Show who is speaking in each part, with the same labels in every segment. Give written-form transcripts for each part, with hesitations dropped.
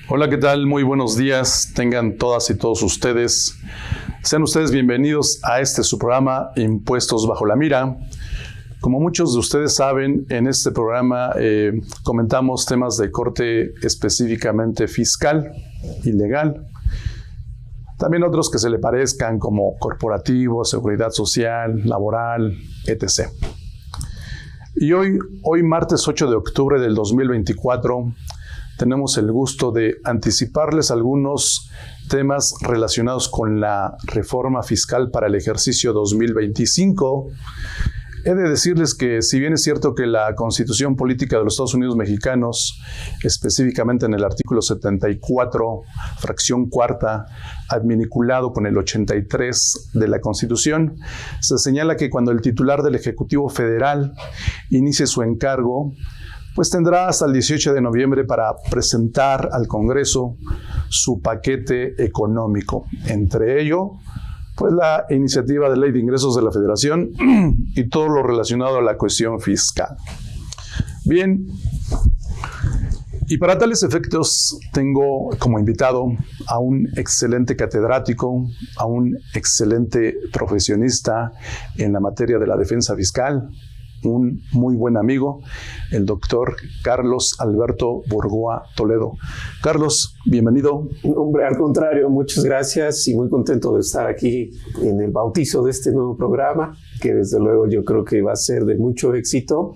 Speaker 1: Hola, ¿qué tal? Muy buenos días. Tengan todas y todos ustedes. Sean ustedes bienvenidos a su programa Impuestos Bajo la Mira. Como muchos de ustedes saben, en este programa comentamos temas de corte específicamente fiscal y legal. También otros que se le parezcan como corporativo, seguridad social, laboral, etc. Y hoy martes 8 de octubre del 2024, tenemos el gusto de anticiparles algunos temas relacionados con la reforma fiscal para el ejercicio 2025. He de decirles que si bien es cierto que la Constitución Política de los Estados Unidos Mexicanos, específicamente en el artículo 74, fracción cuarta, adminiculado con el 83 de la Constitución, se señala que cuando el titular del Ejecutivo Federal inicie su encargo, pues tendrá hasta el 18 de noviembre para presentar al Congreso su paquete económico. Entre ello, pues la iniciativa de ley de ingresos de la Federación y todo lo relacionado a la cuestión fiscal. Bien, y para tales efectos tengo como invitado a un excelente catedrático, a un excelente profesionista en la materia de la defensa fiscal, un muy buen amigo, el doctor Carlos Alberto Burgoa Toledo. Carlos, bienvenido.
Speaker 2: Hombre, al contrario, muchas gracias y muy contento de estar aquí en el bautizo de este nuevo programa, que desde luego yo creo que va a ser de mucho éxito.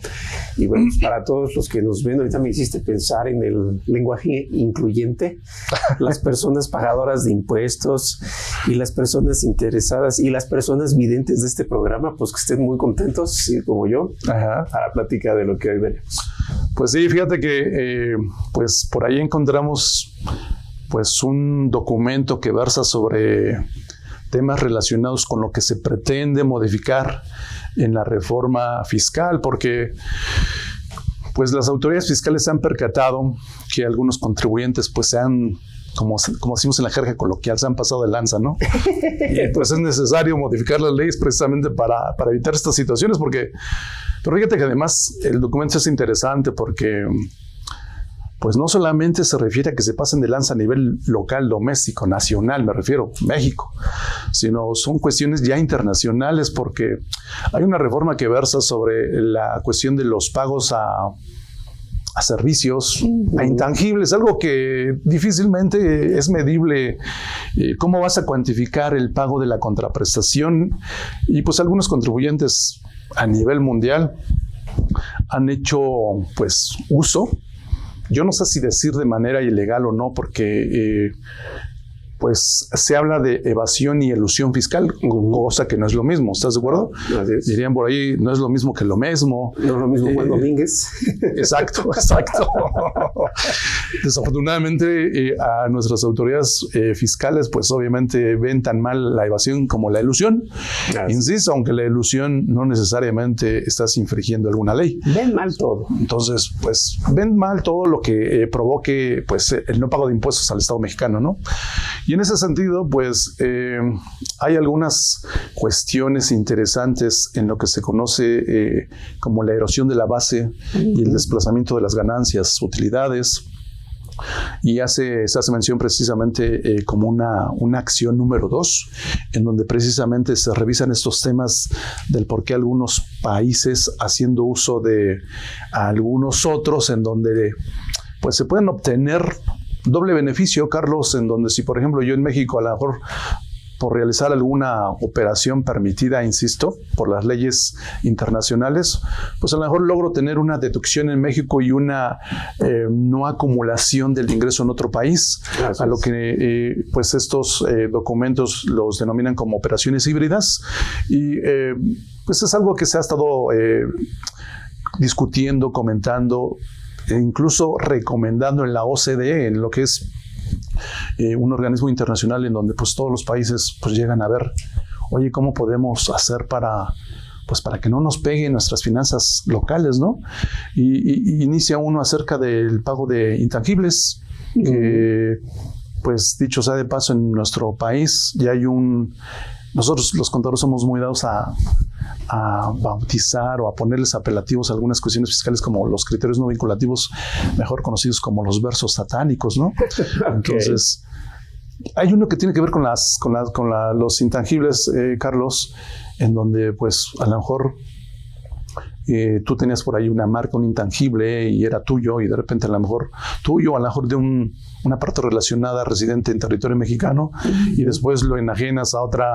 Speaker 2: Y bueno, pues para todos los que nos ven, ahorita me hiciste pensar en el lenguaje incluyente, las personas pagadoras de impuestos y las personas interesadas y las personas videntes de este programa, pues que estén muy contentos, y como yo, a la plática de lo que hoy veremos.
Speaker 1: Pues sí, fíjate que pues por ahí encontramos pues un documento que versa sobre temas relacionados con lo que se pretende modificar en la reforma fiscal, porque pues las autoridades fiscales se han percatado que algunos contribuyentes pues se han, como decimos en la jerga coloquial, se han pasado de lanza, ¿no? Y pues es necesario modificar las leyes precisamente para evitar estas situaciones, pero fíjate que además el documento es interesante porque pues no solamente se refiere a que se pasen de lanza a nivel local, doméstico, nacional, me refiero, México, sino son cuestiones ya internacionales, porque hay una reforma que versa sobre la cuestión de los pagos a servicios, a intangibles, algo que difícilmente es medible. ¿Cómo vas a cuantificar el pago de la contraprestación? Y pues algunos contribuyentes a nivel mundial han hecho pues uso. Yo no sé si decir de manera ilegal o no, porque pues se habla de evasión y elusión fiscal, cosa que no es lo mismo. ¿Estás de acuerdo? Dirían por ahí, no es lo mismo que lo mismo.
Speaker 2: No es lo mismo Juan Domínguez.
Speaker 1: Exacto. Desafortunadamente, a nuestras autoridades fiscales, pues obviamente ven tan mal la evasión como la elusión. Insisto, aunque la elusión no necesariamente estás infringiendo alguna ley.
Speaker 2: Ven mal todo.
Speaker 1: Entonces, pues ven mal todo lo que provoque pues el no pago de impuestos al Estado mexicano, ¿no? Y en ese sentido, pues hay algunas cuestiones interesantes en lo que se conoce como la erosión de la base y el desplazamiento de las ganancias, utilidades. Y se hace mención precisamente como una acción número 2, en donde precisamente se revisan estos temas del por qué algunos países haciendo uso de algunos otros, en donde pues se pueden obtener doble beneficio, Carlos, en donde si, por ejemplo, yo en México a lo mejor por realizar alguna operación permitida, insisto, por las leyes internacionales, pues a lo mejor logro tener una deducción en México y una no acumulación del ingreso en otro país. Gracias. A lo que pues estos documentos los denominan como operaciones híbridas, y pues es algo que se ha estado discutiendo, comentando, e incluso recomendando en la OCDE, en lo que es un organismo internacional en donde pues todos los países pues llegan a ver, oye, ¿cómo podemos hacer para que no nos peguen nuestras finanzas locales, ¿no? Y inicia uno acerca del pago de intangibles, que pues dicho sea de paso, en nuestro país ya hay un nosotros los contadores somos muy dados a bautizar o a ponerles apelativos a algunas cuestiones fiscales como los criterios no vinculativos, mejor conocidos como los versos satánicos, ¿no? Okay. Entonces, hay uno que tiene que ver con los intangibles, Carlos, en donde pues a lo mejor tú tenías por ahí una marca, un intangible y era tuyo, y de repente a lo mejor tuyo, a lo mejor de una parte relacionada residente en territorio mexicano, y después lo enajenas a otra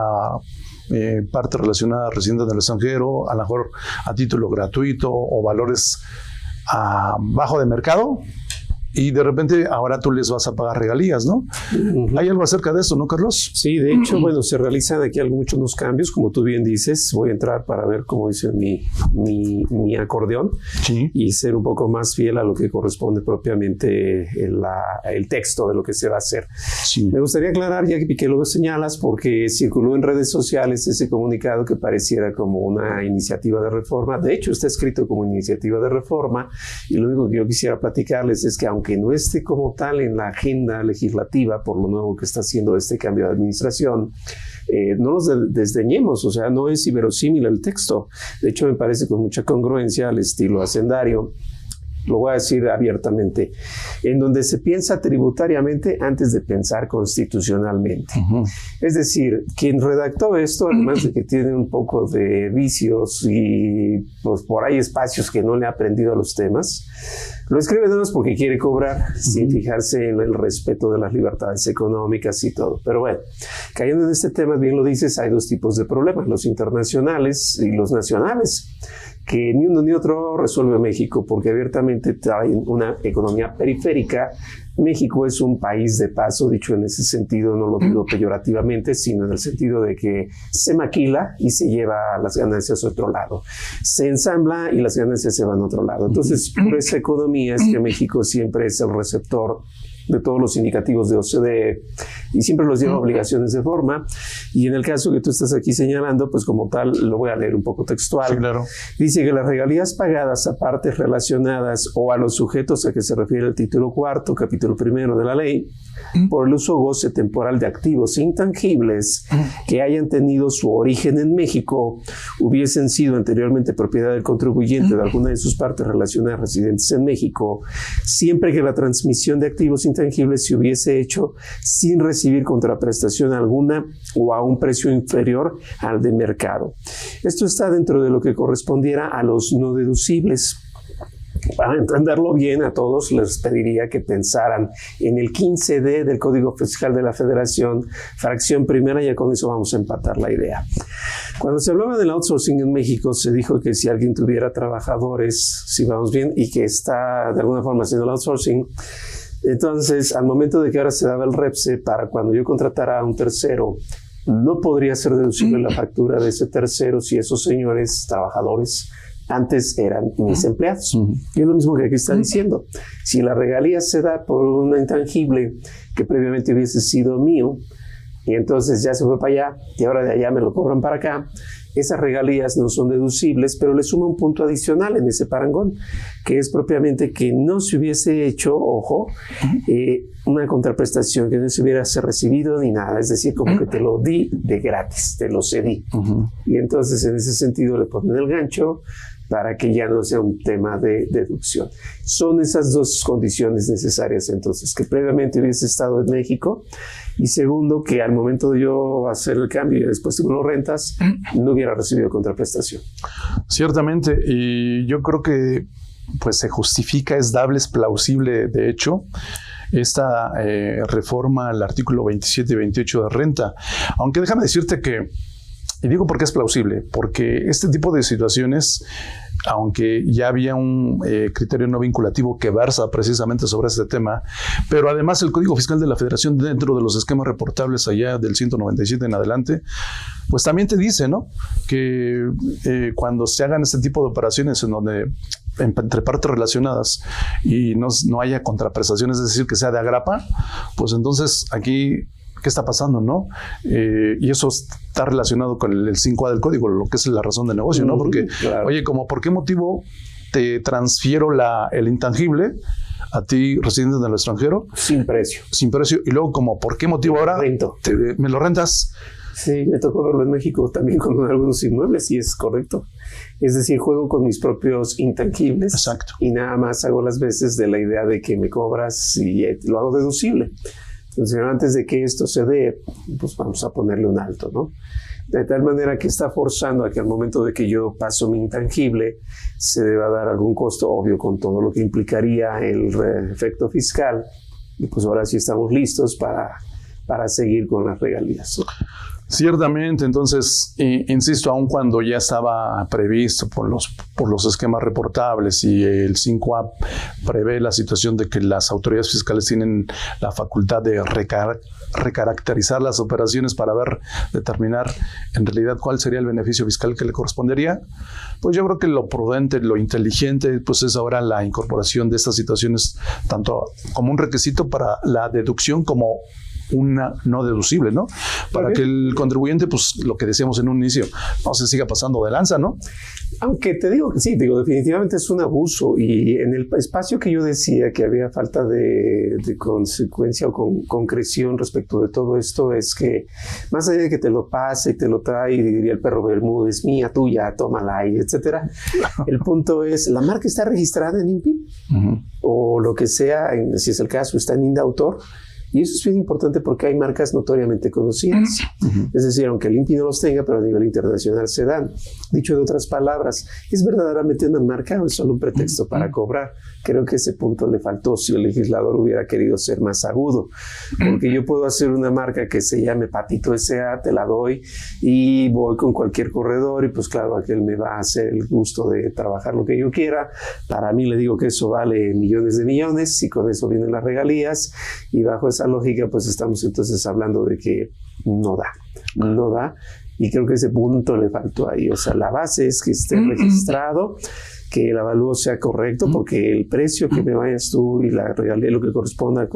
Speaker 1: parte relacionada residente del extranjero, a lo mejor a título gratuito o valores bajo de mercado, y de repente ahora tú les vas a pagar regalías, ¿no? Uh-huh. ¿Hay algo acerca de eso, no, Carlos?
Speaker 2: Sí, de hecho, bueno, se realizan aquí muchos cambios, como tú bien dices. Voy a entrar para ver cómo dice mi acordeón, sí, y ser un poco más fiel a lo que corresponde propiamente el texto de lo que se va a hacer. Sí. Me gustaría aclarar, ya que lo señalas, porque circuló en redes sociales ese comunicado que pareciera como una iniciativa de reforma. De hecho, está escrito como iniciativa de reforma, y lo único que yo quisiera platicarles es que aunque no esté como tal en la agenda legislativa por lo nuevo que está haciendo este cambio de administración, no los desdeñemos, o sea, no es inverosímil el texto. De hecho, me parece con mucha congruencia al estilo hacendario. Lo voy a decir abiertamente, en donde se piensa tributariamente antes de pensar constitucionalmente. Uh-huh. Es decir, quien redactó esto, además de que tiene un poco de vicios y pues por ahí espacios que no le ha aprendido a los temas, lo escribe nada más porque quiere cobrar, uh-huh, sin fijarse en el respeto de las libertades económicas y todo. Pero bueno, cayendo en este tema, bien lo dices, hay dos tipos de problemas, los internacionales y los nacionales, que ni uno ni otro resuelve México, porque abiertamente trae una economía periférica. México es un país de paso, dicho en ese sentido, no lo digo peyorativamente, sino en el sentido de que se maquila y se lleva las ganancias a otro lado. Se ensambla y las ganancias se van a otro lado. Entonces, por esa economía es que México siempre es el receptor de todos los indicativos de OCDE y siempre los lleva a obligaciones de forma. Y en el caso que tú estás aquí señalando, pues como tal, lo voy a leer un poco textual.
Speaker 1: Sí, claro.
Speaker 2: Dice que las regalías pagadas a partes relacionadas o a los sujetos a que se refiere el título cuarto, capítulo primero de la ley, por el uso o goce temporal de activos intangibles que hayan tenido su origen en México, hubiesen sido anteriormente propiedad del contribuyente de alguna de sus partes relacionadas residentes en México, siempre que la transmisión de activos intangibles se hubiese hecho sin recibir contraprestación alguna o a un precio inferior al de mercado. Esto está dentro de lo que correspondiera a los no deducibles. Para entenderlo bien, a todos les pediría que pensaran en el 15D del Código Fiscal de la Federación, fracción primera, y ya con eso vamos a empatar la idea. Cuando se hablaba del outsourcing en México, se dijo que si alguien tuviera trabajadores, si vamos bien, y que está de alguna forma haciendo el outsourcing, entonces al momento de que ahora se daba el REPSE, para cuando yo contratara a un tercero, no podría ser deducible la factura de ese tercero si esos señores trabajadores antes eran mis empleados. Y es lo mismo que aquí está diciendo. Si la regalía se da por una intangible que previamente hubiese sido mío, y entonces ya se fue para allá, y ahora de allá me lo cobran para acá, esas regalías no son deducibles, pero le suma un punto adicional en ese parangón, que es propiamente que no se hubiese hecho, ojo, una contraprestación, que no se hubiese recibido ni nada, es decir, como que te lo di de gratis, te lo cedí. Y entonces en ese sentido le ponen el gancho para que ya no sea un tema de deducción. Son esas dos condiciones necesarias entonces, que previamente hubiese estado en México, y segundo, que al momento de yo hacer el cambio y después tú lo rentas, no hubiera recibido contraprestación.
Speaker 1: Ciertamente, y yo creo que pues se justifica, es dable, es plausible, de hecho, esta reforma al artículo 27 y 28 de renta. Aunque déjame decirte que, y digo porque es plausible, porque este tipo de situaciones, aunque ya había un criterio no vinculativo que versa precisamente sobre este tema, pero además el Código Fiscal de la Federación, dentro de los esquemas reportables allá del 197 en adelante, pues también te dice, ¿no?, que cuando se hagan este tipo de operaciones en donde entre partes relacionadas y no haya contraprestaciones, es decir, que sea de agrapa, pues entonces aquí ¿qué está pasando, no? Y eso está relacionado con el 5A del código, lo que es la razón de negocio, ¿no? Porque, claro, oye, ¿por qué motivo te transfiero el intangible a ti, residente del extranjero?
Speaker 2: Sin precio.
Speaker 1: Sin precio. Y luego, ¿por qué motivo ahora me lo rentas?
Speaker 2: Sí, me tocó verlo en México también con algunos inmuebles y es correcto. Es decir, juego con mis propios intangibles.
Speaker 1: Exacto.
Speaker 2: Y nada más hago las veces de la idea de que me cobras y lo hago deducible. Entonces, antes de que esto se dé, pues vamos a ponerle un alto, ¿no? De tal manera que está forzando a que al momento de que yo paso mi intangible se deba dar algún costo, obvio, con todo lo que implicaría el efecto fiscal. Y pues ahora sí estamos listos para seguir con las regalías, ¿no?
Speaker 1: Ciertamente, entonces, insisto, aun cuando ya estaba previsto por los esquemas reportables y el 5A prevé la situación de que las autoridades fiscales tienen la facultad de recaracterizar las operaciones para determinar en realidad cuál sería el beneficio fiscal que le correspondería, pues yo creo que lo prudente, lo inteligente, pues es ahora la incorporación de estas situaciones tanto como un requisito para la deducción como una no deducible, ¿no? Para que el contribuyente, pues lo que decíamos en un inicio, no se siga pasando de lanza, ¿no?
Speaker 2: Aunque te digo que sí, definitivamente es un abuso, y en el espacio que yo decía que había falta de consecuencia o concreción respecto de todo esto, es que más allá de que te lo pase y te lo trae y diría el perro Bermúdez, mía, tuya, tómala, y etcétera, el punto es, la marca está registrada en INPI, o lo que sea, si es el caso, está en Indautor. Y eso es bien importante porque hay marcas notoriamente conocidas. Es decir, aunque el INPI no los tenga, pero a nivel internacional se dan. Dicho de otras palabras, ¿es verdaderamente una marca o es solo un pretexto para cobrar? Creo que ese punto le faltó si el legislador hubiera querido ser más agudo. Porque yo puedo hacer una marca que se llame Patito S.A., te la doy y voy con cualquier corredor y pues claro, aquel me va a hacer el gusto de trabajar lo que yo quiera. Para mí le digo que eso vale millones de millones y con eso vienen las regalías, y bajo esa lógica pues estamos entonces hablando de que no da, y creo que ese punto le faltó ahí. O sea, la base es que esté registrado, que el avalúo sea correcto, porque el precio que me vayas tú y la regalía, lo que corresponda,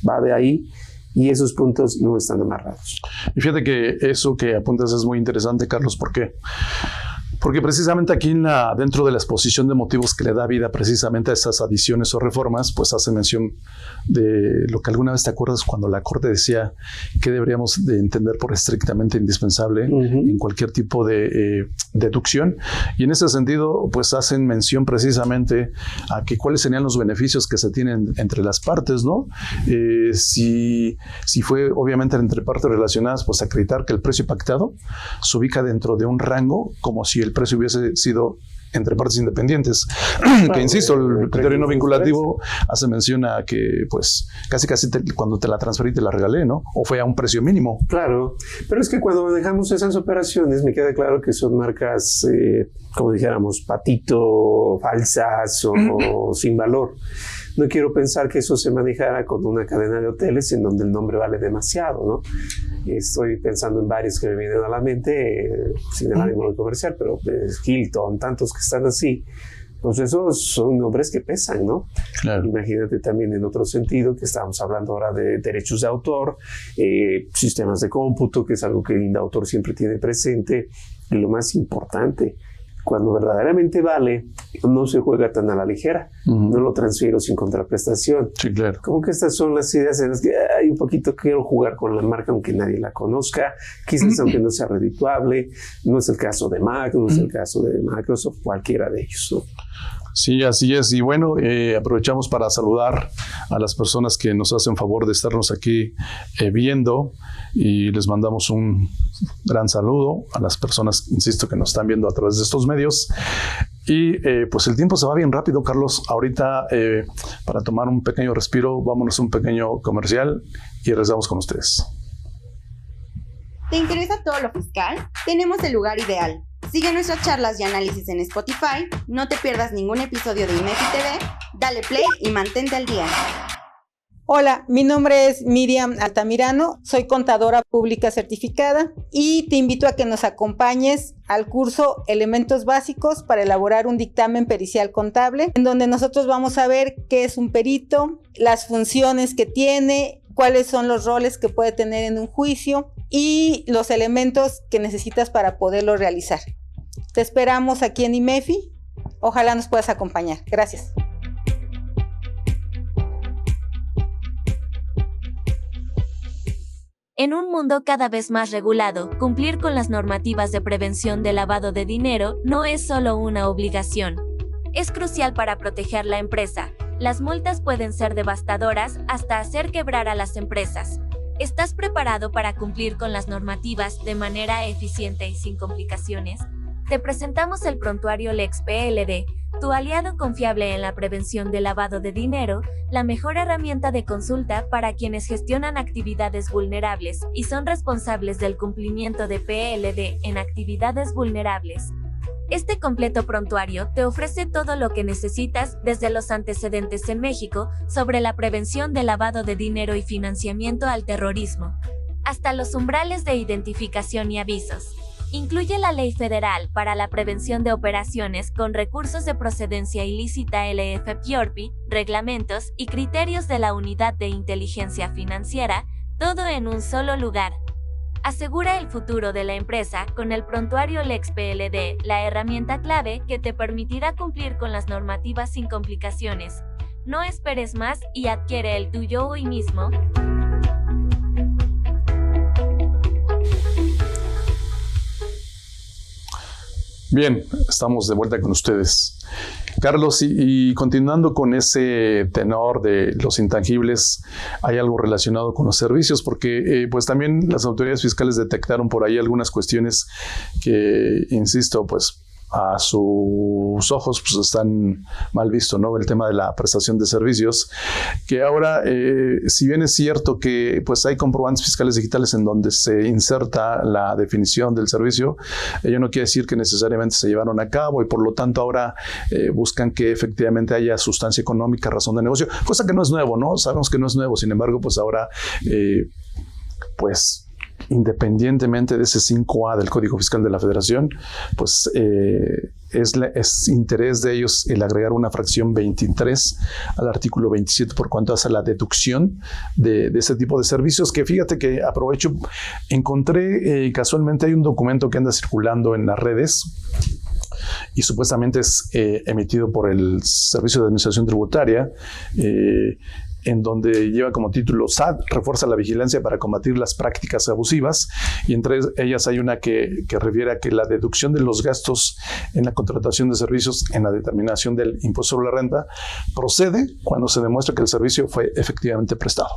Speaker 2: va de ahí, y esos puntos no están amarrados.
Speaker 1: Y fíjate que eso que apuntas es muy interesante, Carlos. ¿Por qué? Porque precisamente aquí dentro de la exposición de motivos que le da vida precisamente a esas adiciones o reformas, pues hace mención de lo que alguna vez te acuerdas cuando la Corte decía que deberíamos de entender por estrictamente indispensable en cualquier tipo de deducción. Y en ese sentido, pues hacen mención precisamente a que cuáles serían los beneficios que se tienen entre las partes, ¿no? Si fue obviamente entre partes relacionadas, pues acreditar que el precio pactado se ubica dentro de un rango como si el precio hubiese sido entre partes independientes. Claro, que insisto, el criterio no vinculativo hace mención a que pues casi cuando te la transferí te la regalé, ¿no? O fue a un precio mínimo.
Speaker 2: Claro, pero es que cuando manejamos esas operaciones me queda claro que son marcas, como dijéramos, patito, falsas o sin valor. No quiero pensar que eso se manejara con una cadena de hoteles en donde el nombre vale demasiado, ¿no? Estoy pensando en varios que me vienen a la mente, sin el ánimo de comercial, pero Hilton, tantos que están así. Pues esos son nombres que pesan, ¿no? Claro. Imagínate también en otro sentido, que estamos hablando ahora de derechos de autor, sistemas de cómputo, que es algo que Indautor siempre tiene presente. Y lo más importante, cuando verdaderamente vale, no se juega tan a la ligera. No lo transfiero sin contraprestación.
Speaker 1: Sí, claro.
Speaker 2: Como que estas son las ideas en las que hay un poquito quiero jugar con la marca aunque nadie la conozca, quizás aunque no sea redituable. No es el caso de Mac, no es el caso de Microsoft, cualquiera de ellos, ¿no?
Speaker 1: Sí, así es. Y bueno, aprovechamos para saludar a las personas que nos hacen favor de estarnos aquí viendo, y les mandamos un gran saludo a las personas, insisto, que nos están viendo a través de estos medios. Y pues el tiempo se va bien rápido, Carlos. Ahorita, para tomar un pequeño respiro, vámonos a un pequeño comercial y regresamos con ustedes.
Speaker 3: ¿Te interesa todo lo fiscal? Tenemos el lugar ideal. Sigue nuestras charlas y análisis en Spotify, no te pierdas ningún episodio de IMEFI TV, dale play y mantente al día.
Speaker 4: Hola, mi nombre es Miriam Altamirano, soy contadora pública certificada y te invito a que nos acompañes al curso Elementos Básicos para elaborar un dictamen pericial contable, en donde nosotros vamos a ver qué es un perito, las funciones que tiene, cuáles son los roles que puede tener en un juicio y los elementos que necesitas para poderlo realizar. Te esperamos aquí en IMEFI. Ojalá nos puedas acompañar. Gracias.
Speaker 5: En un mundo cada vez más regulado, cumplir con las normativas de prevención de lavado de dinero no es solo una obligación. Es crucial para proteger la empresa. Las multas pueden ser devastadoras hasta hacer quebrar a las empresas. ¿Estás preparado para cumplir con las normativas de manera eficiente y sin complicaciones? Te presentamos el prontuario Lex PLD, tu aliado confiable en la prevención del lavado de dinero, la mejor herramienta de consulta para quienes gestionan actividades vulnerables y son responsables del cumplimiento de PLD en actividades vulnerables. Este completo prontuario te ofrece todo lo que necesitas desde los antecedentes en México sobre la prevención del lavado de dinero y financiamiento al terrorismo, hasta los umbrales de identificación y avisos. Incluye la Ley Federal para la Prevención de Operaciones con Recursos de Procedencia Ilícita LF-PIORPI, reglamentos y criterios de la Unidad de Inteligencia Financiera, todo en un solo lugar. Asegura el futuro de la empresa con el prontuario Lex PLD, la herramienta clave que te permitirá cumplir con las normativas sin complicaciones. No esperes más y adquiere el tuyo hoy mismo.
Speaker 1: Bien, estamos de vuelta con ustedes. Carlos, y continuando con ese tenor de los intangibles, hay algo relacionado con los servicios, porque pues también las autoridades fiscales detectaron por ahí algunas cuestiones que, insisto, pues a sus ojos pues están mal visto, ¿no? El tema de la prestación de servicios, que ahora, si bien es cierto que pues hay comprobantes fiscales digitales en donde se inserta la definición del servicio, ello no quiere decir que necesariamente se llevaron a cabo y por lo tanto ahora buscan que efectivamente haya sustancia económica, razón de negocio, cosa que no es nuevo, ¿no? Sabemos que no es nuevo, sin embargo, pues ahora, pues independientemente de ese 5A del Código Fiscal de la Federación, pues es interés de ellos el agregar una fracción 23 al artículo 27 por cuanto hace la deducción de ese tipo de servicios, que fíjate que aprovecho, encontré casualmente hay un documento que anda circulando en las redes y supuestamente es emitido por el Servicio de Administración Tributaria, en donde lleva como título SAT refuerza la vigilancia para combatir las prácticas abusivas, y entre ellas hay una que refiere a que la deducción de los gastos en la contratación de servicios en la determinación del impuesto sobre la renta procede cuando se demuestra que el servicio fue efectivamente prestado.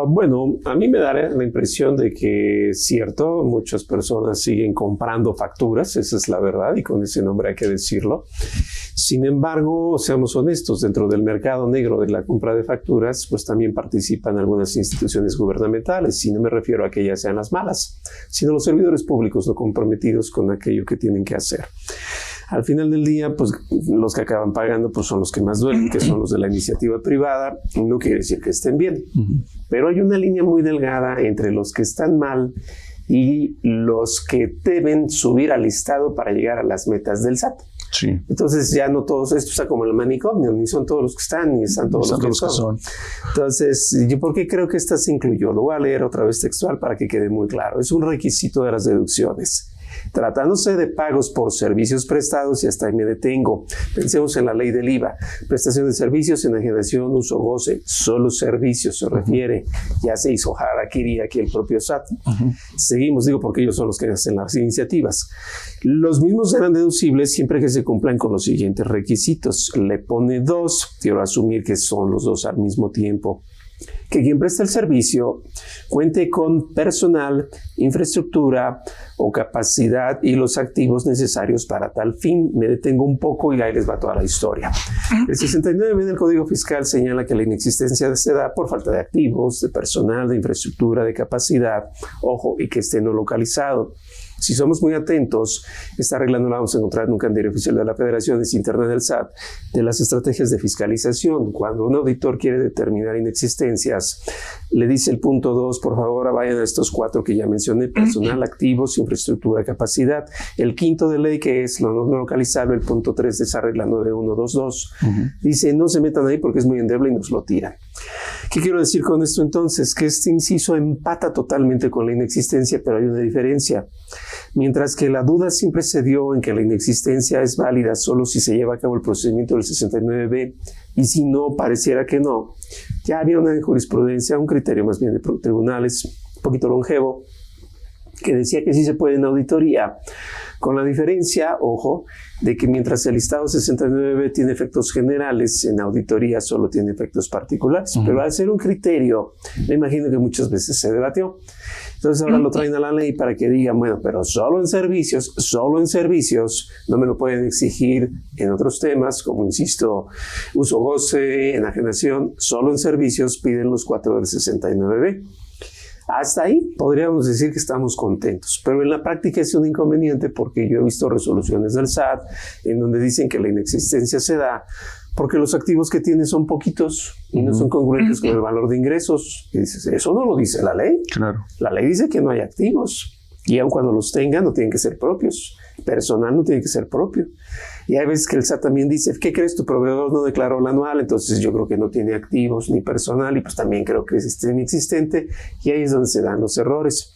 Speaker 2: Bueno, a mí me da la impresión de que es cierto, muchas personas siguen comprando facturas, esa es la verdad, y con ese nombre hay que decirlo. Sin embargo, seamos honestos, dentro del mercado negro de la compra de facturas, pues también participan algunas instituciones gubernamentales, y no me refiero a que ellas sean las malas, sino los servidores públicos no comprometidos con aquello que tienen que hacer. Al final del día, pues los que acaban pagando pues, son los que más duelen, que son los de la iniciativa privada. No quiere decir que estén bien, pero hay una línea muy delgada entre los que están mal y los que deben subir al listado para llegar a las metas del SAT.
Speaker 1: Sí.
Speaker 2: Entonces ya no todos, esto está como el manicomio, ni son todos los que están, ni están todos los que son. Entonces, ¿yo por qué creo que esta se incluyó? Lo voy a leer otra vez textual para que quede muy claro. Es un requisito de las deducciones. Tratándose de pagos por servicios prestados, y hasta ahí me detengo. Pensemos en la ley del IVA. Prestación de servicios, enajenación, uso, goce. Solo servicios se refiere. Ya se hizo harakiri aquí el propio SAT. Seguimos, digo, porque ellos son los que hacen las iniciativas. Los mismos serán deducibles siempre que se cumplan con los siguientes requisitos. Le pone 2. Quiero asumir que son los dos al mismo tiempo. Que quien presta el servicio cuente con personal, infraestructura o capacidad y los activos necesarios para tal fin. Me detengo un poco y ahí les va toda la historia. El 69 del Código Fiscal señala que la inexistencia se da por falta de activos, de personal, de infraestructura, de capacidad, ojo, y que esté no localizado. Si somos muy atentos, esta regla no la vamos a encontrar en un calendario oficial de la Federación, es interna del SAT, de las estrategias de fiscalización. Cuando un auditor quiere determinar inexistencias, le dice el punto 2, por favor, vayan a estos 4 que ya mencioné: personal, activos, infraestructura, capacidad. El quinto de ley, que es lo no localizable, el punto 3 de esa regla 9122, dice no se metan ahí porque es muy endeble y nos lo tiran. ¿Qué quiero decir con esto entonces? Que este inciso empata totalmente con la inexistencia, pero hay una diferencia. Mientras que la duda siempre se dio en que la inexistencia es válida solo si se lleva a cabo el procedimiento del 69B, y si no, pareciera que no. Ya había una jurisprudencia, un criterio más bien de tribunales, un poquito longevo, que decía que sí se puede en auditoría, con la diferencia, ojo, de que mientras el listado 69 tiene efectos generales, en auditoría solo tiene efectos particulares. Pero al ser un criterio, me imagino que muchas veces se debatió. Entonces ahora lo traen a la ley para que digan, bueno, pero solo en servicios, no me lo pueden exigir en otros temas, como insisto, uso goce, enajenación, solo en servicios piden los 4 del 69B. Hasta ahí podríamos decir que estamos contentos, pero en la práctica es un inconveniente porque yo he visto resoluciones del SAT en donde dicen que la inexistencia se da porque los activos que tiene son poquitos y no son congruentes con el valor de ingresos. Y dices, eso no lo dice la ley.
Speaker 1: Claro.
Speaker 2: La ley dice que no hay activos y aun cuando los tengan no tienen que ser propios. Personal no tiene que ser propio. Y hay veces que el SAT también dice, ¿qué crees? Tu proveedor no declaró la anual, entonces yo creo que no tiene activos ni personal y pues también creo que es inexistente y ahí es donde se dan los errores.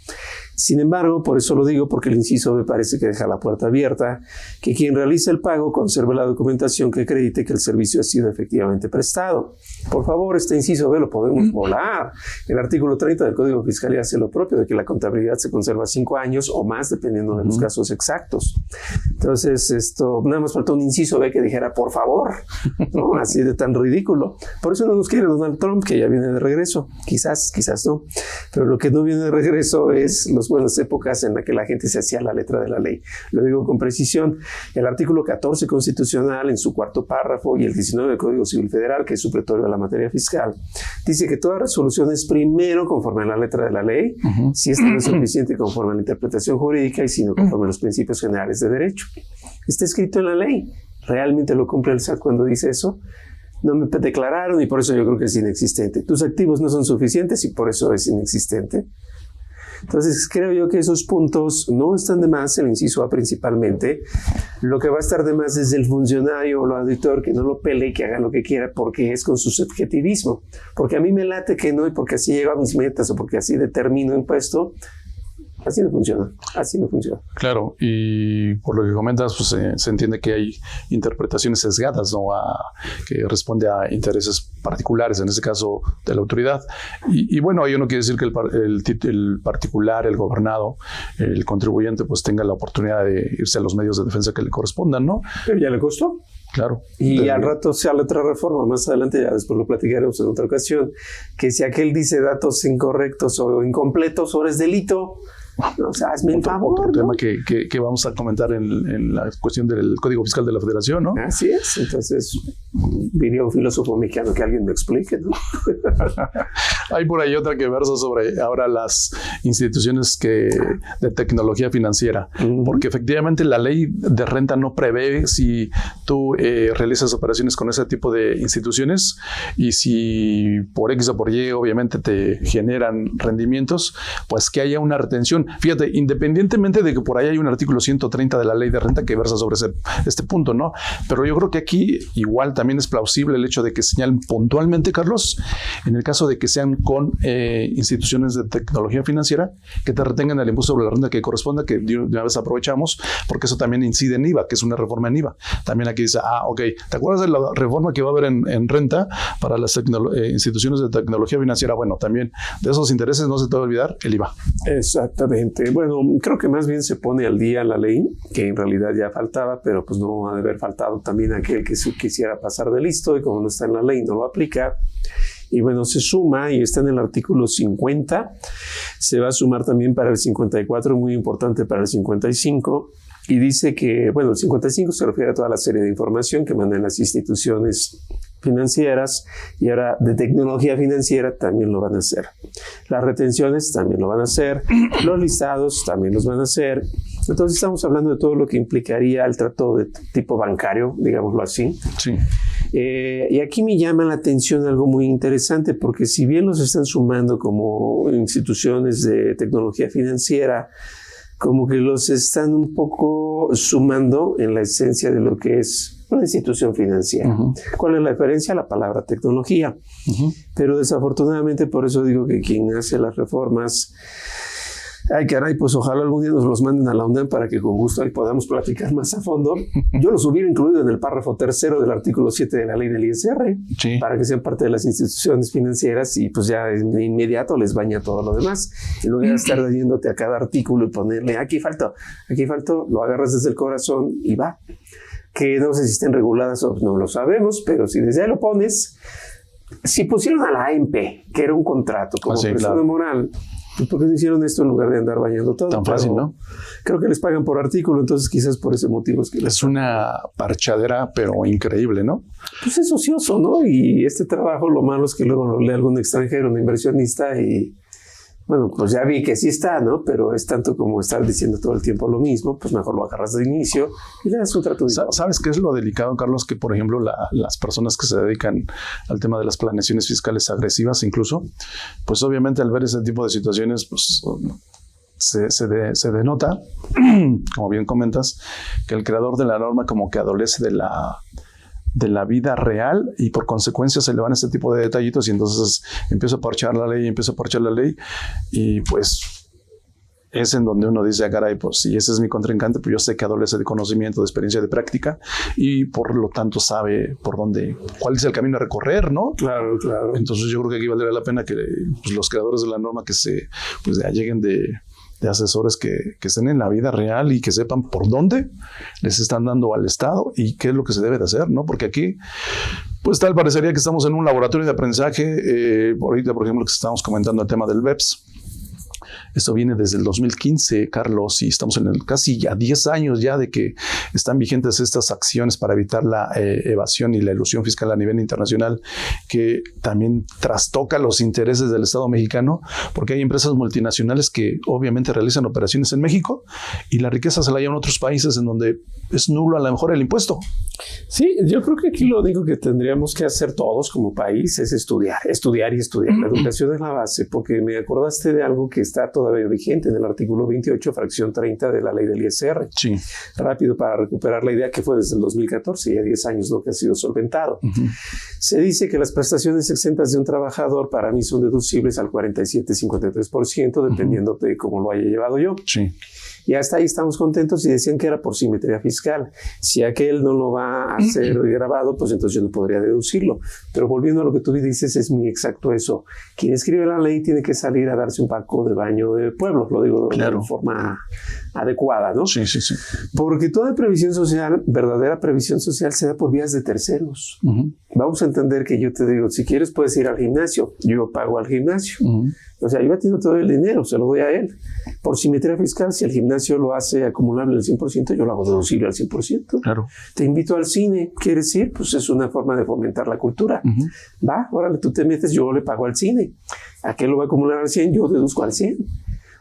Speaker 2: Sin embargo, por eso lo digo, porque el inciso me parece que deja la puerta abierta, que quien realice el pago conserve la documentación que acredite que el servicio ha sido efectivamente prestado. Por favor, este inciso B lo podemos volar. El artículo 30 del Código Fiscal hace lo propio, de que la contabilidad se conserva 5 años o más, dependiendo de los casos exactos. Entonces, esto, nada más faltó un inciso B que dijera, por favor, ¿no? Así de tan ridículo. Por eso no nos quiere Donald Trump, que ya viene de regreso. Quizás no. Pero lo que no viene de regreso es las buenas épocas en las que la gente se hacía la letra de la ley. Lo digo con precisión. El artículo 14 constitucional, en su 4º párrafo, y el 19 del Código Civil Federal, que es supletorio a la materia fiscal, dice que toda resolución es primero conforme a la letra de la ley, si esta no es suficiente conforme a la interpretación jurídica y si no conforme a los principios generales de derecho. Está escrito en la ley. ¿Realmente lo cumple el SAT cuando dice eso? No me declararon y por eso yo creo que es inexistente. Tus activos no son suficientes y por eso es inexistente. Entonces creo yo que esos puntos no están de más, el inciso A principalmente. Lo que va a estar de más es el funcionario o el auditor que no lo pele y que haga lo que quiera porque es con su subjetivismo. Porque a mí me late que no y porque así llego a mis metas o porque así determino impuesto. Así no funciona, así no funciona.
Speaker 1: Claro, y por lo que comentas, pues se entiende que hay interpretaciones sesgadas, ¿no? Que responde a intereses particulares, en este caso de la autoridad. Y bueno, ello no quiere decir que el particular, el gobernado, el contribuyente, pues tenga la oportunidad de irse a los medios de defensa que le correspondan, ¿no?
Speaker 2: Pero ya le costó.
Speaker 1: Claro.
Speaker 2: Y al rato se habla otra reforma, más adelante ya después lo platicaremos en otra ocasión, que si aquel dice datos incorrectos o incompletos, ahora es delito. O sea, hazme el favor.
Speaker 1: Otro tema que vamos a comentar en la cuestión del Código Fiscal de la Federación, ¿no?
Speaker 2: Así es. Entonces, diría un filósofo mexicano que alguien me explique, ¿no?
Speaker 1: Hay por ahí otra que versa sobre ahora las instituciones de tecnología financiera, porque efectivamente la ley de renta no prevé si tú realizas operaciones con ese tipo de instituciones y si por X o por Y obviamente te generan rendimientos, pues que haya una retención. Fíjate, independientemente de que por ahí hay un artículo 130 de la ley de renta que versa sobre este punto, ¿no? Pero yo creo que aquí igual también es plausible el hecho de que señalen puntualmente, Carlos, en el caso de que sean con instituciones de tecnología financiera, que te retengan el impuesto sobre la renta que corresponda, que de una vez aprovechamos, porque eso también incide en IVA, que es una reforma en IVA. También aquí dice, ok, ¿te acuerdas de la reforma que va a haber en renta para las instituciones de tecnología financiera? Bueno, también de esos intereses no se te va a olvidar el IVA.
Speaker 2: Exactamente. Bueno, creo que más bien se pone al día la ley, que en realidad ya faltaba, pero pues no ha de haber faltado también aquel que quisiera pasar de listo y como no está en la ley no lo aplica. Y bueno, se suma y está en el artículo 50. Se va a sumar también para el 54, muy importante para el 55. Y dice que, bueno, el 55 se refiere a toda la serie de información que mandan las instituciones financieras y ahora de tecnología financiera también lo van a hacer. Las retenciones también lo van a hacer, los listados también los van a hacer. Entonces estamos hablando de todo lo que implicaría el trato de tipo bancario, digámoslo así.
Speaker 1: Sí.
Speaker 2: Y aquí me llama la atención algo muy interesante porque si bien los están sumando como instituciones de tecnología financiera, como que los están un poco sumando en la esencia de lo que es una institución financiera. ¿Cuál es la diferencia? La palabra tecnología. Pero desafortunadamente por eso digo que quien hace las reformas Ay, caray, pues ojalá algún día nos los manden a la UNAM para que con gusto ahí podamos platicar más a fondo. Yo los hubiera incluido en el párrafo 3º del artículo 7 de la ley del ISR,
Speaker 1: Sí.
Speaker 2: para que sean parte de las instituciones financieras y pues ya de inmediato les baña todo lo demás. En lugar de estar yéndote a cada artículo y ponerle aquí faltó, lo agarras desde el corazón y va. Que no sé si estén reguladas o no lo sabemos, pero si desde ahí lo pones, si pusieron a la AMP, que era un contrato como
Speaker 1: sí,
Speaker 2: persona
Speaker 1: claro.
Speaker 2: moral, pues ¿por qué no hicieron esto en lugar de andar bañando todo?
Speaker 1: Tan fácil,
Speaker 2: Pero
Speaker 1: ¿no?
Speaker 2: creo que les pagan por artículo, entonces quizás por ese motivo es que
Speaker 1: Es una parchadera, pero increíble, ¿no?
Speaker 2: pues es ocioso, ¿no? Y este trabajo, lo malo es que luego lo lee algún extranjero, un inversionista y bueno, pues ya vi que sí está, ¿no? Pero es tanto como estar diciendo todo el tiempo lo mismo, pues mejor lo agarras de inicio y le das un trato diferente.
Speaker 1: ¿Sabes qué es lo delicado, Carlos? Que, por ejemplo, las personas que se dedican al tema de las planeaciones fiscales agresivas, incluso, pues obviamente al ver ese tipo de situaciones, pues se denota, como bien comentas, que el creador de la norma como que adolece de la vida real y por consecuencia se le van este tipo de detallitos y entonces empieza a parchar la ley y pues es en donde uno dice, caray, pues si ese es mi contrincante, pues yo sé que adolece de conocimiento, de experiencia, de práctica y por lo tanto sabe cuál es el camino a recorrer, ¿no?
Speaker 2: Claro, claro.
Speaker 1: Entonces yo creo que aquí valdría la pena que pues, los creadores de la norma que se lleguen de asesores que estén en la vida real y que sepan por dónde les están dando al Estado y qué es lo que se debe de hacer, ¿no? Porque aquí, pues tal parecería que estamos en un laboratorio de aprendizaje. Ahorita, por ejemplo, que estamos comentando el tema del BEPS. Esto viene desde el 2015, Carlos, y estamos en casi ya 10 años ya de que están vigentes estas acciones para evitar la evasión y la elusión fiscal a nivel internacional, que también trastoca los intereses del Estado mexicano, porque hay empresas multinacionales que obviamente realizan operaciones en México y la riqueza se la llevan a otros países en donde es nulo a lo mejor el impuesto.
Speaker 2: Sí, yo creo que aquí lo único que tendríamos que hacer todos como país es estudiar. La educación es la base, porque me acordaste de algo que está todavía vigente en el artículo 28, fracción 30 de la ley del ISR.
Speaker 1: Sí.
Speaker 2: Rápido para recuperar la idea que fue desde el 2014, ya 10 años lo que ha sido solventado. Se dice que las prestaciones exentas de un trabajador para mí son deducibles al 47-53%, dependiendo de cómo lo haya llevado yo.
Speaker 1: Sí.
Speaker 2: Y hasta ahí estamos contentos y decían que era por simetría fiscal. Si aquel no lo va a hacer grabado, pues entonces yo no podría deducirlo. Pero volviendo a lo que tú dices, es muy exacto eso. Quien escribe la ley tiene que salir a darse un paco de baño de pueblo, lo digo
Speaker 1: claro,
Speaker 2: de forma adecuada, ¿no?
Speaker 1: Sí, sí, sí.
Speaker 2: Porque toda previsión social, verdadera previsión social, se da por vías de terceros. Vamos a entender que yo te digo, si quieres puedes ir al gimnasio, yo pago al gimnasio. O sea, yo atiendo todo el dinero, se lo doy a él. Por simetría fiscal, si el gimnasio lo hace acumulable al 100%, yo lo hago deducible al 100%.
Speaker 1: Claro.
Speaker 2: Te invito al cine, ¿quieres ir? Pues es una forma de fomentar la cultura. Va, órale, tú te metes, yo le pago al cine. Aquel lo va a acumular al 100, yo deduzco al 100.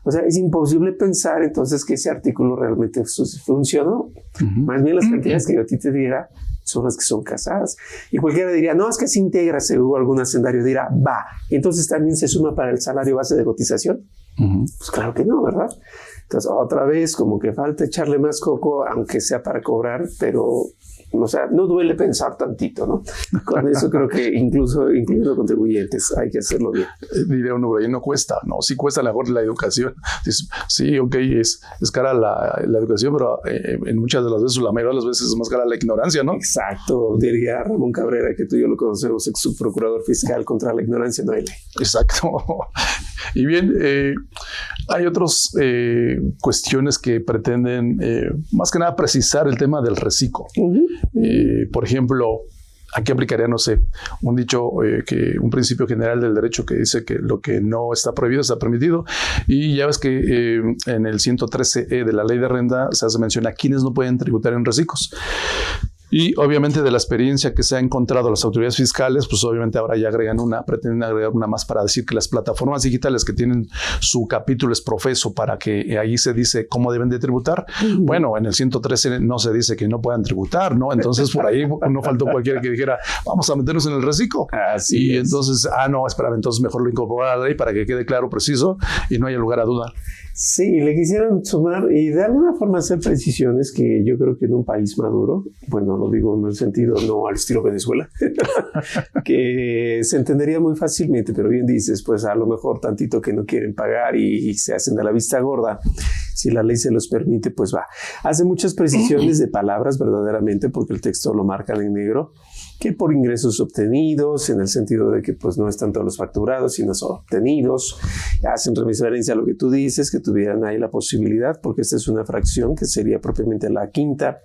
Speaker 2: O sea, es imposible pensar entonces que ese artículo realmente funcionó. Más bien las cantidades que yo a ti te diera son las que son casadas. Y cualquiera diría, no, es que se integra, según algún hacendario dirá, va. Entonces también se suma para el salario base de cotización. Pues claro que no, ¿verdad? Entonces otra vez como que falta echarle más coco, aunque sea para cobrar, pero o sea, no duele pensar tantito, ¿no? Con eso creo que incluyendo contribuyentes, hay que hacerlo bien.
Speaker 1: Diría uno, pero ahí no cuesta, no, sí cuesta a lo mejor la educación. Sí, ok, es cara la educación, pero en muchas de las veces, la mayoría de las veces es más cara la ignorancia, ¿no?
Speaker 2: Exacto, diría Ramón Cabrera, que tú y yo lo conocemos, ex subprocurador fiscal, contra la ignorancia no hay ley.
Speaker 1: Exacto. Y bien, hay otras cuestiones que pretenden, más que nada, precisar el tema del reciclo. Por ejemplo, aquí aplicaría, no sé, un dicho, un principio general del derecho que dice que lo que no está prohibido está permitido. Y ya ves que en el 113E de la ley de renta se hace mención a quienes no pueden tributar en reciclos. Y obviamente de la experiencia que se ha encontrado las autoridades fiscales, pues obviamente ahora ya pretenden agregar una más para decir que las plataformas digitales que tienen su capítulo es profeso para que ahí se dice cómo deben de tributar. Bueno, en el 113 no se dice que no puedan tributar, ¿no? Entonces por ahí no faltó cualquiera que dijera, vamos a meternos en el reciclo.
Speaker 2: Así
Speaker 1: y
Speaker 2: es.
Speaker 1: entonces, no, espérame, entonces mejor lo incorporar a la ley para que quede claro, preciso y no haya lugar a duda.
Speaker 2: Sí, le quisieron sumar y de alguna forma hacer precisiones que yo creo que en un país maduro, bueno, lo digo en el sentido no al estilo Venezuela, que se entendería muy fácilmente, pero bien dices, pues a lo mejor tantito que no quieren pagar y se hacen de la vista gorda. Si la ley se los permite, pues va. Hace muchas precisiones de palabras verdaderamente, porque el texto lo marcan en negro, que por ingresos obtenidos, en el sentido de que pues no están todos los facturados, sino son obtenidos. Hacen referencia a lo que tú dices, que tuvieran ahí la posibilidad, porque esta es una fracción que sería propiamente la quinta,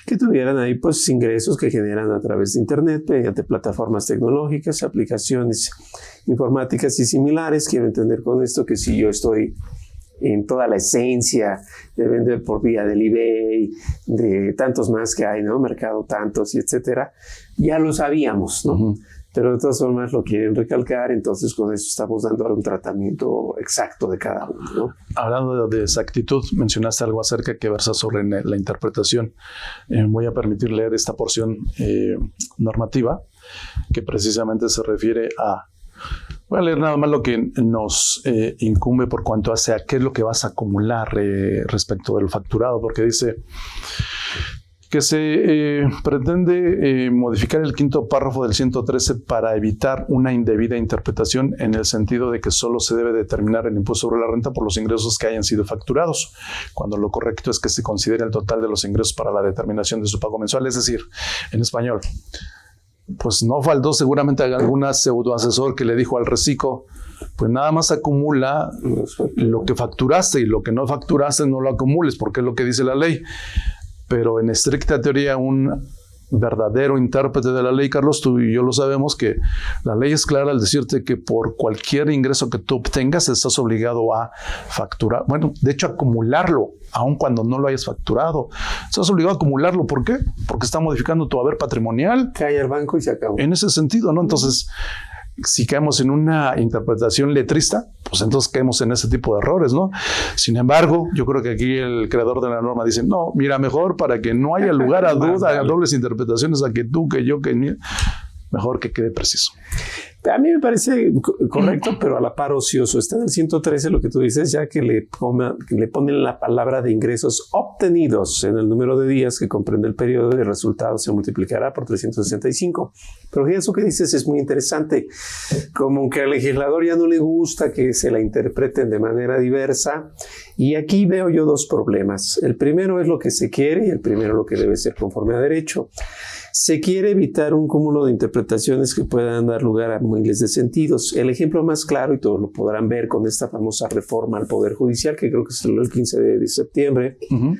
Speaker 2: que tuvieran ahí pues ingresos que generan a través de internet, mediante plataformas tecnológicas, aplicaciones informáticas y similares. Quiero entender con esto que si yo estoy en toda la esencia de vender por vía del eBay, de tantos más que hay, ¿no? Mercado tantos y etcétera, ya lo sabíamos, ¿no? Uh-huh. Pero de todas formas lo quieren recalcar, entonces con eso estamos dando un tratamiento exacto de cada uno, ¿no?
Speaker 1: Hablando de exactitud, mencionaste algo acerca que versa sobre la interpretación. Voy a permitir leer esta porción normativa que precisamente se refiere a... Voy a leer nada más lo que nos incumbe por cuanto hace a qué es lo que vas a acumular respecto del facturado, porque dice que se pretende modificar el quinto párrafo del 113 para evitar una indebida interpretación en el sentido de que solo se debe determinar el impuesto sobre la renta por los ingresos que hayan sido facturados, cuando lo correcto es que se considere el total de los ingresos para la determinación de su pago mensual, es decir, en español. Pues no faltó seguramente algún pseudoasesor que le dijo al reciclo, pues nada más acumula lo que facturaste y lo que no facturaste no lo acumules, porque es lo que dice la ley. Pero en estricta teoría, un verdadero intérprete de la ley, Carlos, tú y yo lo sabemos, que la ley es clara al decirte que por cualquier ingreso que tú obtengas estás obligado a facturar, bueno, de hecho acumularlo, aun cuando no lo hayas facturado. Estás obligado a acumularlo. ¿Por qué? Porque está modificando tu haber patrimonial.
Speaker 2: Cae al banco y se acabó.
Speaker 1: En ese sentido, ¿no? Entonces, si caemos en una interpretación letrista, pues entonces caemos en ese tipo de errores, ¿no? Sin embargo, yo creo que aquí el creador de la norma dice, no, mira, mejor para que no haya lugar a duda, a dobles interpretaciones, a que tú, que yo, que mejor que quede preciso.
Speaker 2: A mí me parece correcto, pero a la par ocioso. Está en el 113 lo que tú dices, ya que le ponen la palabra de ingresos obtenidos en el número de días que comprende el periodo de resultados se multiplicará por 365. Pero eso que dices es muy interesante. Como que al legislador ya no le gusta que se la interpreten de manera diversa. Y aquí veo yo dos problemas. El primero es lo que se quiere y el primero lo que debe ser conforme a derecho. Se quiere evitar un cúmulo de interpretaciones que puedan dar lugar a miles de sentidos. El ejemplo más claro, y todos lo podrán ver con esta famosa reforma al Poder Judicial, que creo que se el 15 de septiembre,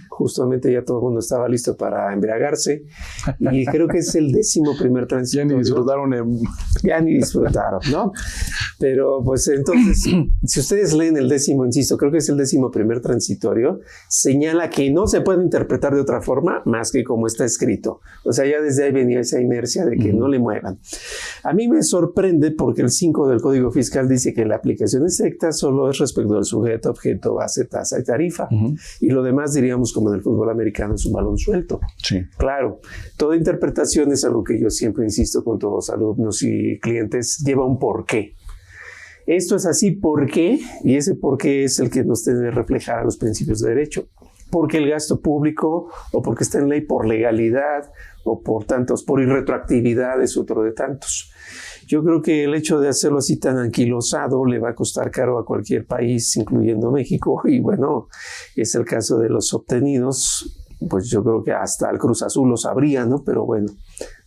Speaker 2: justamente ya todo el mundo estaba listo para embriagarse, y creo que es el 11º transitorio.
Speaker 1: Ya ni disfrutaron.
Speaker 2: Ya ni disfrutaron, ¿no? Pero pues entonces, si ustedes leen el 10º, insisto, creo que es el 11º transitorio, señala que no se puede interpretar de otra forma más que como está escrito. O sea, ya desde ahí venía esa inercia de que no le muevan. A mí me sorprende porque el 5 del Código Fiscal dice que la aplicación estricta solo es respecto al sujeto, objeto, base, tasa y tarifa. Y lo demás, diríamos, como en el fútbol americano, es un balón suelto.
Speaker 1: Sí.
Speaker 2: Claro, toda interpretación es algo que yo siempre insisto con todos los alumnos y clientes, lleva un porqué. Esto es así, ¿por qué? Y ese porqué es el que nos debe reflejar a los principios de derecho. Porque el gasto público, o porque está en ley por legalidad, o por tantos, por irretroactividad, es otro de tantos. Yo creo que el hecho de hacerlo así tan anquilosado le va a costar caro a cualquier país, incluyendo México, y bueno, es el caso de los obtenidos, pues yo creo que hasta el Cruz Azul lo sabría, ¿no? Pero bueno,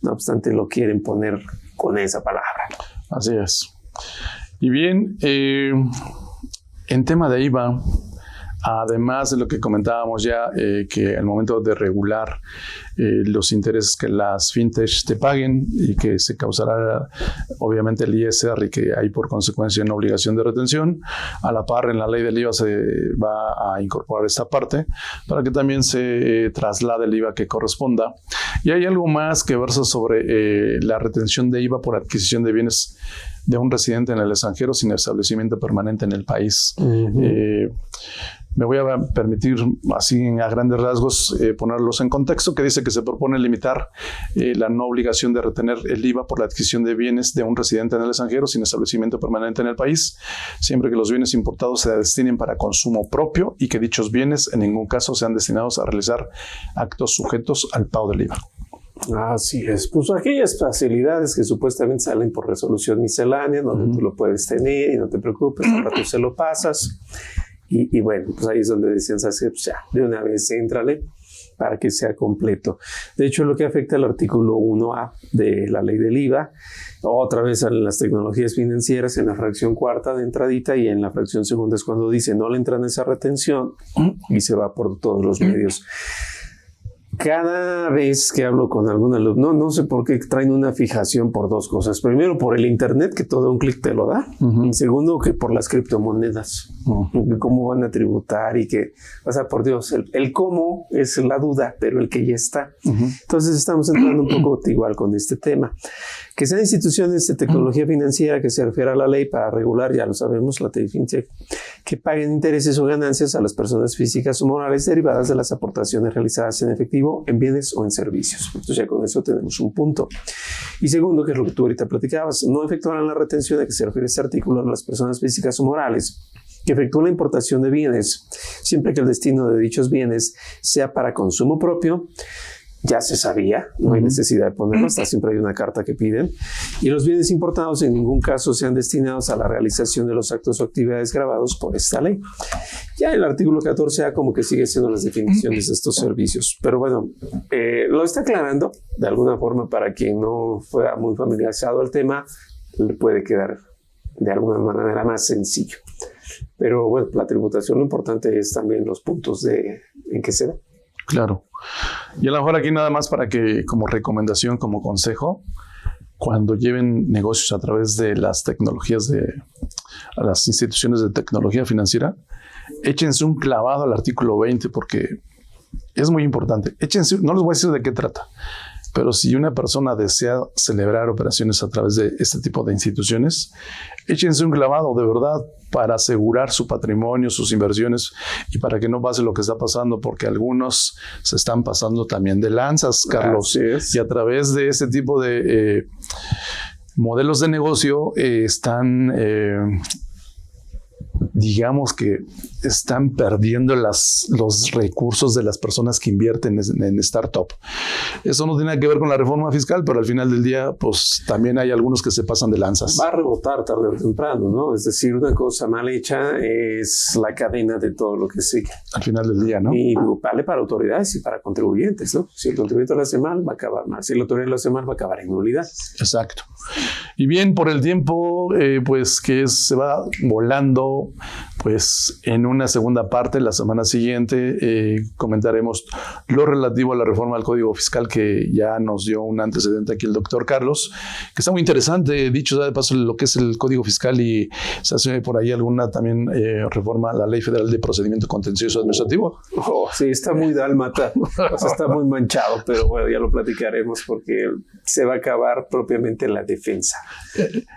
Speaker 2: no obstante lo quieren poner con esa palabra.
Speaker 1: Así es. Y bien, en tema de IVA, además de lo que comentábamos ya, que al momento de regular los intereses que las fintechs te paguen y que se causará obviamente el ISR y que hay por consecuencia una obligación de retención, a la par en la ley del IVA se va a incorporar esta parte para que también se traslade el IVA que corresponda. Y hay algo más que versa sobre la retención de IVA por adquisición de bienes de un residente en el extranjero sin establecimiento permanente en el país. Me voy a permitir, así a grandes rasgos, ponerlos en contexto, que dice que se propone limitar la no obligación de retener el IVA por la adquisición de bienes de un residente en el extranjero sin establecimiento permanente en el país, siempre que los bienes importados se destinen para consumo propio y que dichos bienes en ningún caso sean destinados a realizar actos sujetos al pago del IVA.
Speaker 2: Así es, pues aquellas facilidades que supuestamente salen por resolución miscelánea, donde tú lo puedes tener y no te preocupes, al rato se lo pasas. Y bueno, pues ahí es donde decían, ¿sabes? Pues ya, de una vez éntrale para que sea completo. De hecho, lo que afecta al artículo 1A de la ley del IVA, otra vez en las tecnologías financieras, en la fracción cuarta de entradita y en la fracción segunda es cuando dice no le entran esa retención y se va por todos los medios. Cada vez que hablo con algún alumno, no sé por qué traen una fijación por dos cosas. Primero, por el internet, que todo un clic te lo da. Y segundo, que por las criptomonedas. Cómo van a tributar y que, o sea, por Dios, el cómo es la duda, pero el que ya está. Entonces estamos entrando un poco igual con este tema. Que sean instituciones de tecnología financiera que se refiere a la ley para regular, ya lo sabemos, la ley FinTech, que paguen intereses o ganancias a las personas físicas o morales derivadas de las aportaciones realizadas en efectivo, en bienes o en servicios. Entonces ya con eso tenemos un punto. Y segundo, que es lo que tú ahorita platicabas, no efectuarán la retención a que se refiere este artículo a las personas físicas o morales que efectúan la importación de bienes, siempre que el destino de dichos bienes sea para consumo propio. Ya se sabía, no hay necesidad de ponerlo, hasta siempre hay una carta que piden. Y los bienes importados en ningún caso sean destinados a la realización de los actos o actividades gravados por esta ley. Ya el artículo 14A como que sigue siendo las definiciones de estos servicios. Pero bueno, lo está aclarando de alguna forma para quien no fuera muy familiarizado al tema, le puede quedar de alguna manera más sencillo. Pero bueno, la tributación, lo importante es también los puntos en que se da.
Speaker 1: Claro. Y a lo mejor aquí nada más para que, como recomendación, como consejo, cuando lleven negocios a través de las tecnologías a las instituciones de tecnología financiera, échense un clavado al artículo 20 porque es muy importante. Échense, no les voy a decir de qué trata, pero si una persona desea celebrar operaciones a través de este tipo de instituciones, échense un clavado de verdad para asegurar su patrimonio, sus inversiones y para que no pase lo que está pasando, porque algunos se están pasando también de lanzas, Carlos. Y a través de este tipo de modelos de negocio están... digamos que están perdiendo los recursos de las personas que invierten en startup. Eso no tiene nada que ver con la reforma fiscal, pero al final del día, pues también hay algunos que se pasan de lanzas.
Speaker 2: Va a rebotar tarde o temprano, ¿no? Es decir, una cosa mal hecha es la cadena de todo lo que sigue.
Speaker 1: Al final del día, ¿no?
Speaker 2: Y vale para autoridades y para contribuyentes, ¿no? Si el contribuyente lo hace mal, va a acabar mal. Si la autoridad lo hace mal, va a acabar en nulidad.
Speaker 1: Exacto. Y bien, por el tiempo, pues que se va volando, pues en una segunda parte, la semana siguiente, comentaremos lo relativo a la reforma al Código Fiscal que ya nos dio un antecedente aquí el doctor Carlos, que está muy interesante, dicho de paso lo que es el Código Fiscal y se hace por ahí alguna también reforma a la Ley Federal de Procedimiento Contencioso Administrativo.
Speaker 2: Sí, está muy dálmata, o sea, está muy manchado, pero bueno, ya lo platicaremos porque se va a acabar propiamente la defensa.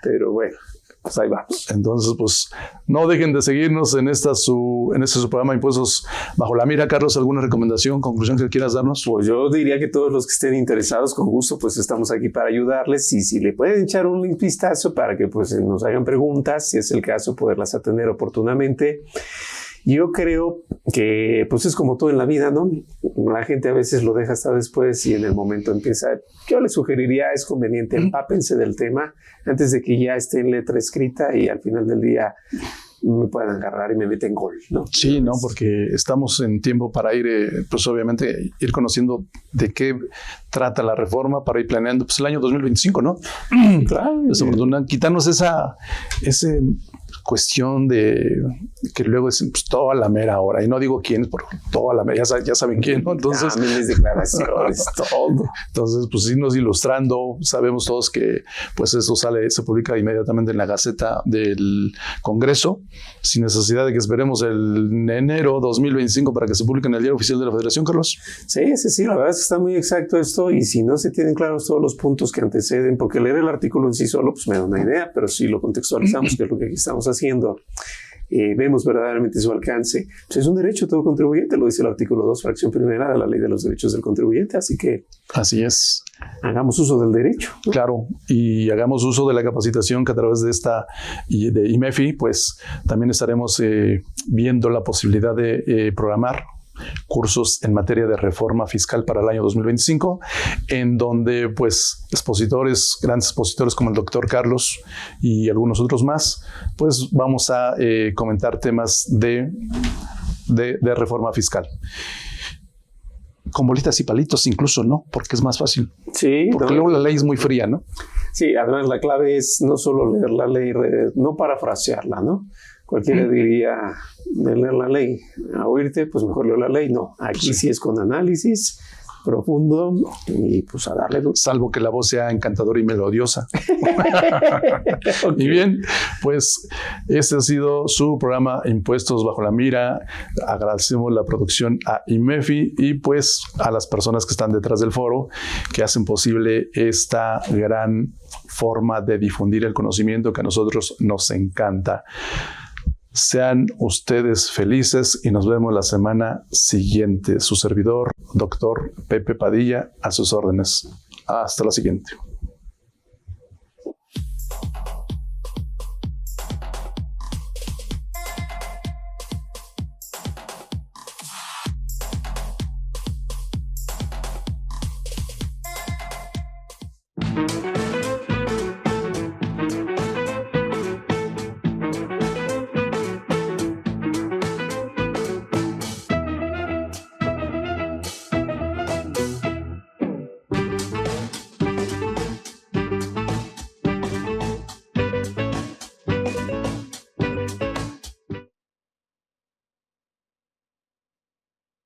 Speaker 2: Pero bueno, pues ahí vamos.
Speaker 1: Entonces, pues no dejen de seguirnos en este su programa Impuestos Bajo la Mira. Carlos, ¿alguna recomendación, conclusión que quieras darnos?
Speaker 2: Pues yo diría que todos los que estén interesados, con gusto, pues estamos aquí para ayudarles y si le pueden echar un vistazo para que pues nos hagan preguntas, si es el caso, poderlas atender oportunamente. Yo creo que pues es como todo en la vida, ¿no? La gente a veces lo deja hasta después y en el momento empieza. Yo les sugeriría, es conveniente, empápense del tema antes de que ya esté en letra escrita y al final del día me puedan agarrar y me meten gol, ¿no?
Speaker 1: Sí, ¿no? Porque estamos en tiempo para ir, pues obviamente, ir conociendo de qué trata la reforma para ir planeando pues el año 2025, ¿no? Claro. Desafortunadamente, quitarnos ese cuestión de que luego es pues, toda la mera hora, y no digo quién, pero toda la mera, ya saben quién, ¿no? Entonces,
Speaker 2: declaraciones, todo.
Speaker 1: Entonces, pues irnos ilustrando, sabemos todos que pues eso se publica inmediatamente en la Gaceta del Congreso, sin necesidad de que esperemos el enero 2025 para que se publique en el Diario Oficial de la Federación, Carlos.
Speaker 2: Sí, la verdad es que está muy exacto esto, y si no se tienen claros todos los puntos que anteceden, porque leer el artículo en sí solo pues me da una idea, pero si lo contextualizamos, que es lo que aquí estamos haciendo, vemos verdaderamente su alcance. Pues es un derecho de todo contribuyente, lo dice el artículo 2, fracción primera de la Ley de los Derechos del Contribuyente, así que
Speaker 1: Así es.
Speaker 2: hagamos uso del derecho, ¿no?
Speaker 1: Claro, y hagamos uso de la capacitación que a través de esta y de IMEFI, pues también estaremos viendo la posibilidad de programar cursos en materia de reforma fiscal para el año 2025, en donde pues grandes expositores como el doctor Carlos y algunos otros más, pues vamos a comentar temas de reforma fiscal. Con bolitas y palitos incluso, ¿no? Porque es más fácil.
Speaker 2: Sí.
Speaker 1: Porque luego la ley es muy fría, ¿no?
Speaker 2: Sí, además la clave es no solo leer la ley, no parafrasearla, ¿no? Cualquiera diría, de leer la ley a oírte, pues mejor leo la ley. No, aquí sí es con análisis profundo y pues a darle duro.
Speaker 1: Salvo que la voz sea encantadora y melodiosa. Okay. Y bien, pues este ha sido su programa Impuestos Bajo la Mira. Agradecemos la producción a IMEFI y pues a las personas que están detrás del foro que hacen posible esta gran forma de difundir el conocimiento que a nosotros nos encanta. Sean ustedes felices y nos vemos la semana siguiente. Su servidor, doctor Pepe Padilla, a sus órdenes. Hasta la siguiente.